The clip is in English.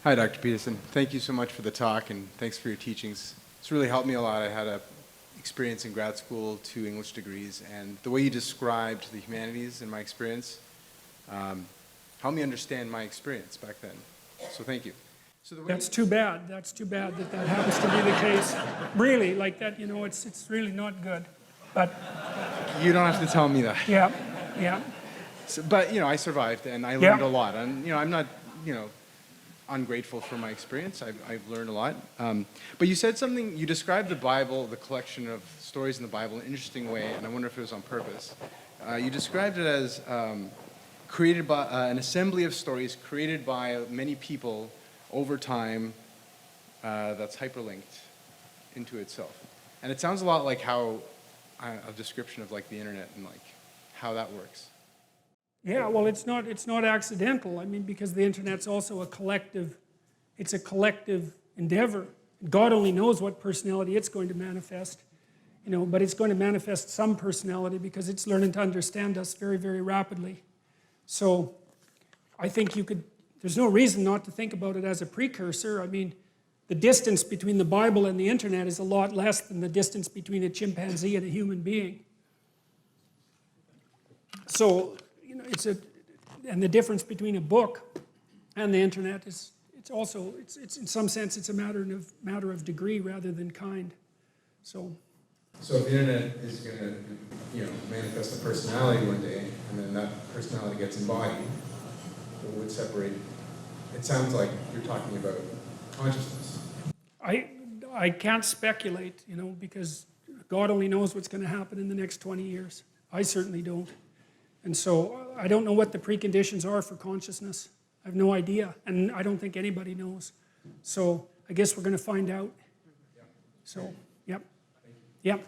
Hi, Dr. Peterson. Thank you so much for the talk, and thanks for your teachings. It's really helped me a lot. I had a experience in grad school, 2 English degrees, and the way you described the humanities in my experience helped me understand my experience back then. So thank you. So That's too bad. That's too bad that that happens to be the case. Really, like that, you know, it's really not good. But you don't have to tell me that. yeah, yeah. So, but, I survived, and I learned a lot. And, I'm not, ungrateful for my experience. I've learned a lot. But you said something, you described the Bible, the collection of stories in the Bible, in an interesting way, and I wonder if it was on purpose. You described it as created by an assembly of stories created by many people over time that's hyperlinked into itself. And it sounds a lot like how a description of like the internet and like how that works. Yeah, well, it's not accidental. I mean, because the internet's also it's a collective endeavor. God only knows what personality it's going to manifest, but it's going to manifest some personality because it's learning to understand us very, very rapidly. So I think there's no reason not to think about it as a precursor. I mean, the distance between the Bible and the internet is a lot less than the distance between a chimpanzee and a human being. So, and the difference between a book and the internet is, it's in some sense, it's a matter of degree rather than kind. So if the internet is going to, manifest a personality one day, and then that personality gets embodied, what would separate? It sounds like you're talking about consciousness. I can't speculate, because God only knows what's going to happen in the next 20 years. I certainly don't. And so I don't know what the preconditions are for consciousness. I have no idea, and I don't think anybody knows. So I guess we're going to find out. So, yep. Yep.